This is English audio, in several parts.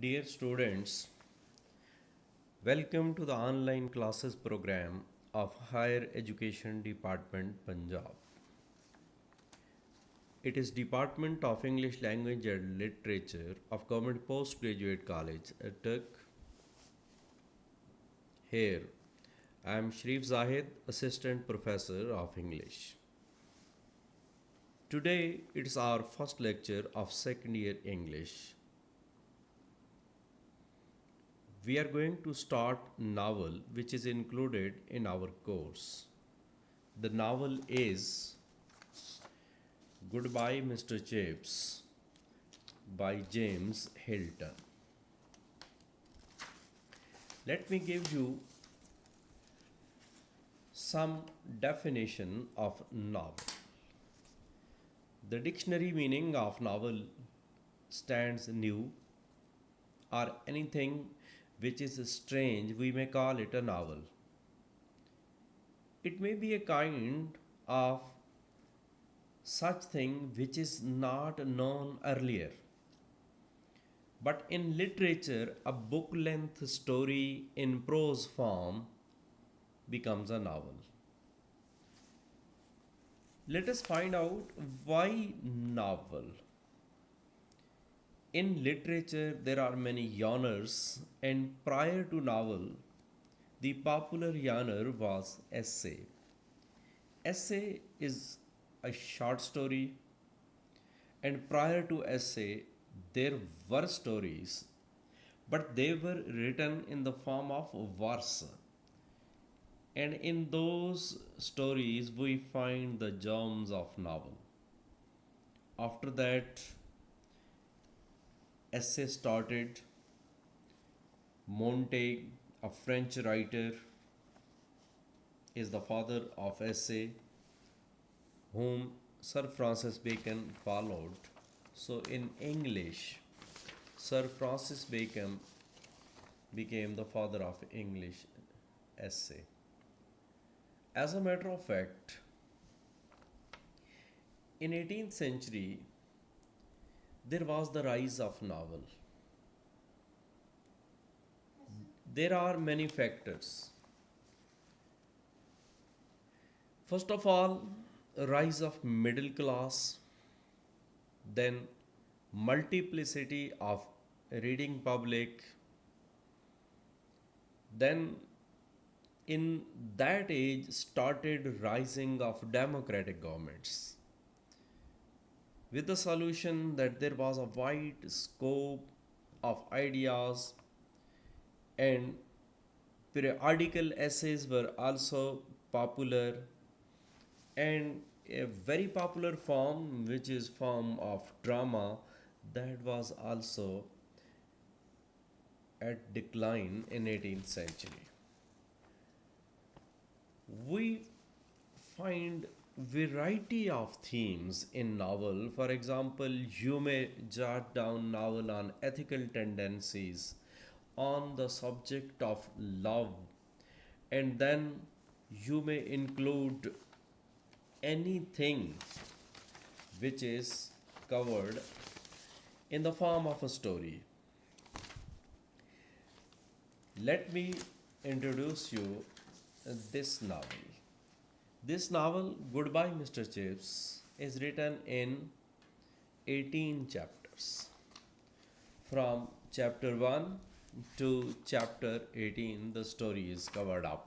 Dear students, welcome to the online classes program of Higher Education Department Punjab. It is Department of English Language and Literature of Government Postgraduate College, Attock. Here, I am Sharif Zahid, Assistant Professor of English. Today, it is our first lecture of second year English. We are going to start novel which is included in our course. The novel is Goodbye Mr. Chips by James Hilton. Let me give you some definition of novel. The dictionary meaning of novel stands new or anything which is strange, we may call it a novel. It may be a kind of such thing which is not known earlier. But in literature, a book length story in prose form becomes a novel. Let us find out why novel. In literature, there are many genres, and prior to novel, the popular genre was essay. Essay is a short story, and prior to essay, there were stories, but they were written in the form of verse. And in those stories, we find the germs of novel. After that, essay started. Montaigne, a French writer, is the father of essay, whom Sir Francis Bacon followed. So, in English, Sir Francis Bacon became the father of English essay. As a matter of fact, in 18th century, there was the rise of novel. There are many factors. First of all, rise of middle class, then multiplicity of reading public, then in that age started rising of democratic governments with the solution that there was a wide scope of ideas, and periodical essays were also popular, and a very popular form which is form of drama that was also at decline in 18th century. We find variety of themes in novel. For example, you may jot down novel on ethical tendencies, on the subject of love, and then you may include anything which is covered in the form of a story. Let me introduce you this novel. This novel, Goodbye Mr. Chips, is written in 18 chapters. From chapter 1 to chapter 18, the story is covered up.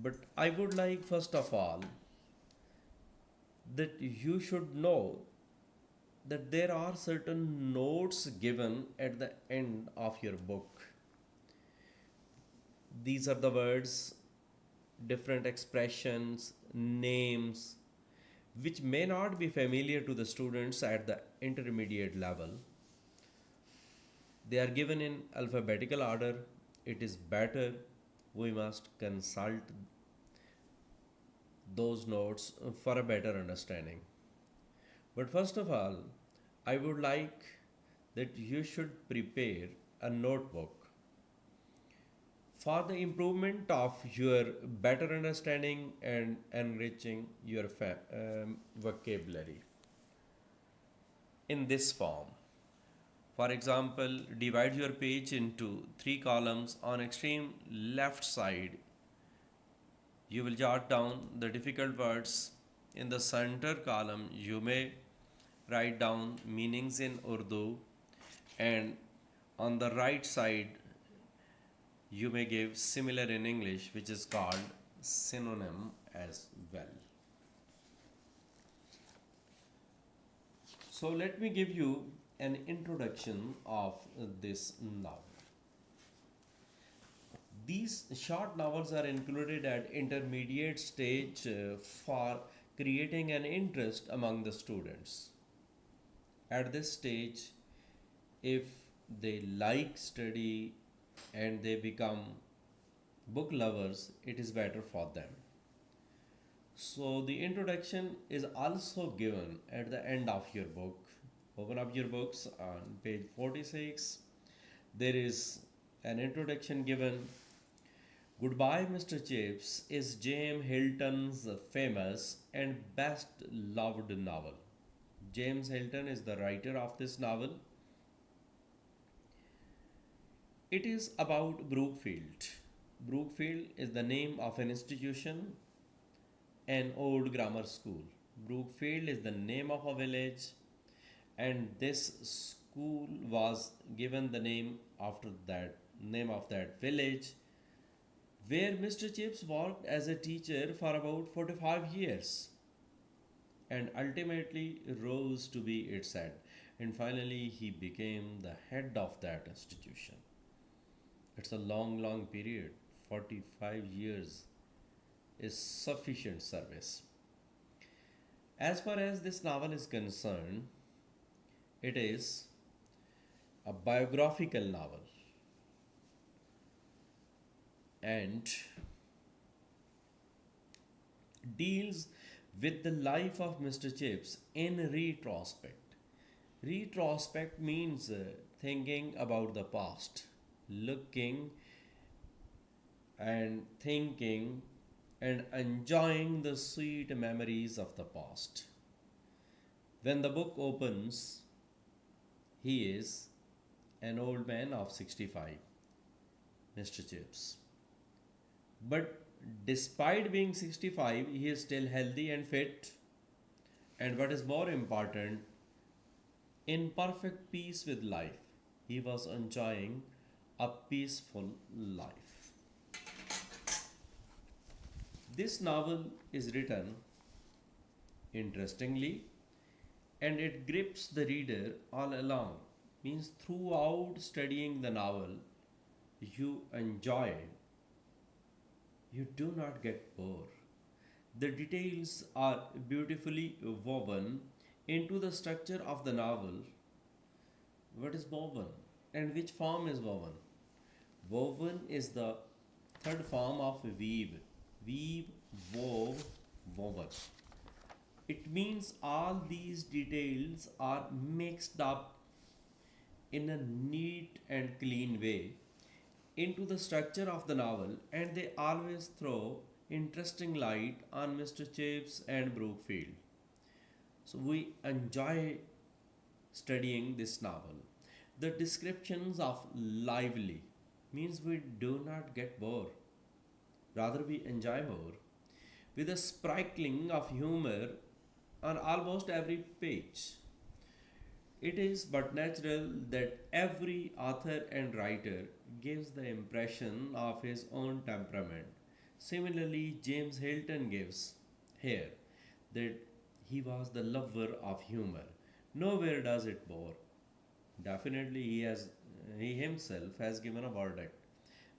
But I would like, first of all, that you should know that there are certain notes given at the end of your book. These are the words, different expressions, names, which may not be familiar to the students at the intermediate level. They are given in alphabetical order. It is better we must consult those notes for a better understanding. But first of all, I would like that you should prepare a notebook for the improvement of your better understanding and enriching your vocabulary in this form. For example, divide your page into three columns. On extreme left side, you will jot down the difficult words. In the center column, you may write down meanings in Urdu, and on the right side, you may give similar in English, which is called synonym as well. So, let me give you an introduction of this novel. These short novels are included at intermediate stage for creating an interest among the students. At this stage, if they like study and they become book lovers, it is better for them. So, the introduction is also given at the end of your book. Open up your books on page 46. There is an introduction given. Goodbye, Mr. Chips is James Hilton's famous and best loved novel. James Hilton is the writer of this novel. It is about Brookfield. Brookfield is the name of an institution, an old grammar school. Brookfield is the name of a village, and this school was given the name after that name of that village, where Mr. Chips worked as a teacher for about 45 years and ultimately rose to be its head. And finally, he became the head of that institution. It's a long, long period. 45 years is sufficient service. As far as this novel is concerned, it is a biographical novel and deals with the life of Mr. Chips in retrospect. Retrospect means thinking about the past, looking and thinking and enjoying the sweet memories of the past. When the book opens, he is an old man of 65, Mr. Chips. But despite being 65, he is still healthy and fit, and what is more important, in perfect peace with life. He was enjoying a peaceful life. This novel is written interestingly and it grips the reader all along. Means throughout studying the novel, you enjoy, you do not get bored. The details are beautifully woven into the structure of the novel. What is woven and which form is woven? Woven is the third form of weave. Weave, wove, woven. It means all these details are mixed up in a neat and clean way into the structure of the novel, and they always throw interesting light on Mr. Chips and Brookfield. So we enjoy studying this novel. The descriptions of lively means we do not get bored, rather, we enjoy more, with a sprinkling of humor on almost every page. It is but natural that every author and writer gives the impression of his own temperament. Similarly, James Hilton gives here that he was the lover of humor. Nowhere does it bore. Definitely, he himself has given a verdict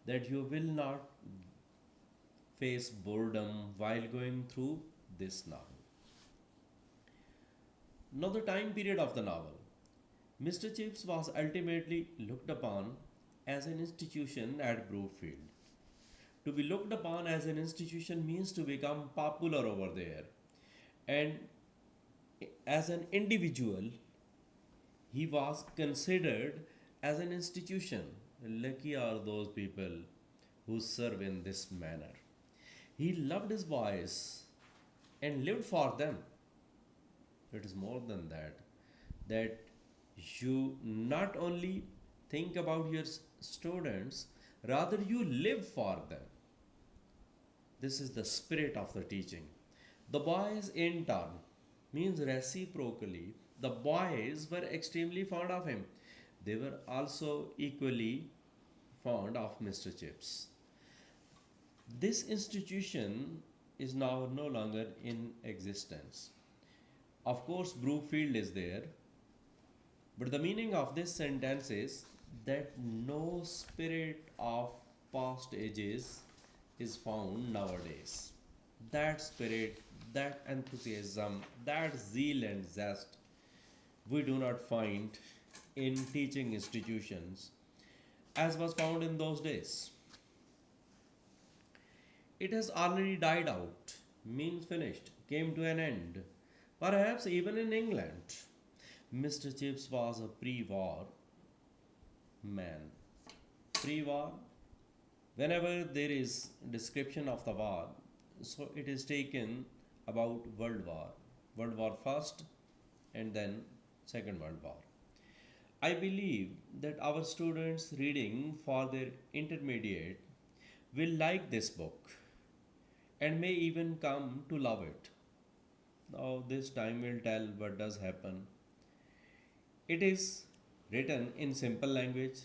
that you will not face boredom while going through this novel. Now, the time period of the novel. Mr. Chips was ultimately looked upon as an institution at Brookfield. To be looked upon as an institution means to become popular over there. And as an individual, he was considered as an institution. Lucky are those people who serve in this manner. He loved his boys and lived for them. It is more than that. That You not only think about your students, rather, you live for them. This is the spirit of the teaching. The boys, in turn, means reciprocally, the boys were extremely fond of him. They were also equally fond of Mr. Chips. This institution is now no longer in existence. Of course, Brookfield is there, but the meaning of this sentence is that no spirit of past ages is found nowadays. That spirit, that enthusiasm, that zeal and zest we do not find in teaching institutions as was found in those days. It has already died out, means finished, came to an end. Perhaps even in England. Mr. Chips was a pre war man. Pre war, whenever there is description of the war, so it is taken about World War. World War First and then Second World War. I believe that our students reading for their intermediate will like this book and may even come to love it. Now, this time will tell what does happen. It is written in simple language.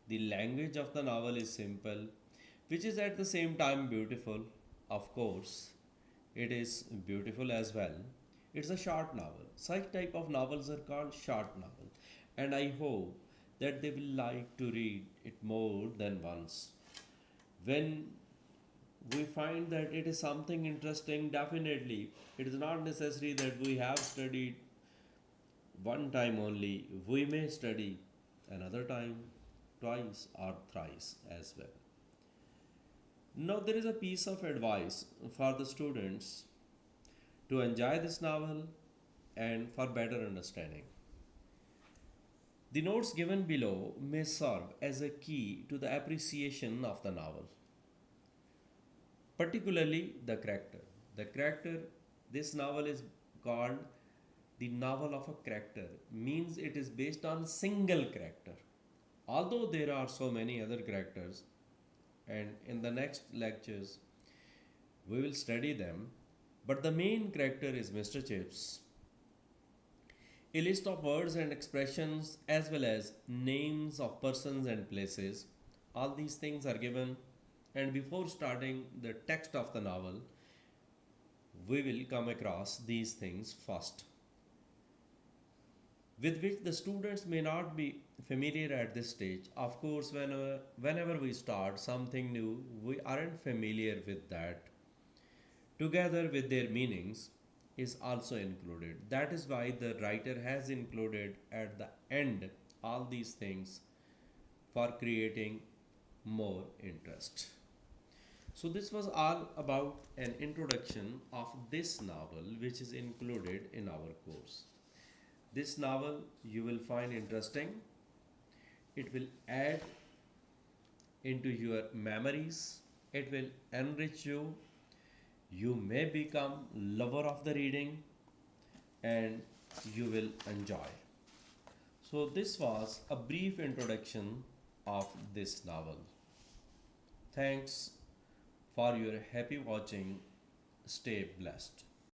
The language of the novel is simple, which is at the same time beautiful. Of course, it is beautiful as well. It's a short novel. Such type of novels are called short novel, and I hope that they will like to read it more than once. When we find that it is something interesting, definitely it is not necessary that we have studied one time only. We may study another time, twice or thrice as well. Now, there is a piece of advice for the students to enjoy this novel and for better understanding. The notes given below may serve as a key to the appreciation of the novel, particularly the character. The character, this novel is called the novel of a character, means it is based on single character. Although there are so many other characters, and in the next lectures we will study them, but the main character is Mr. Chips. A list of words and expressions as well as names of persons and places. All these things are given, and before starting the text of the novel, we will come across these things first, with which the students may not be familiar at this stage. Of course, whenever we start something new, we aren't familiar with that. Together with their meanings is also included. That is why the writer has included at the end all these things for creating more interest. So, this was all about an introduction of this novel, which is included in our course. This novel you will find interesting. It will add into your memories. It will enrich you. You may become lover of the reading and you will enjoy. So this was a brief introduction of this novel. Thanks for your happy watching. Stay blessed.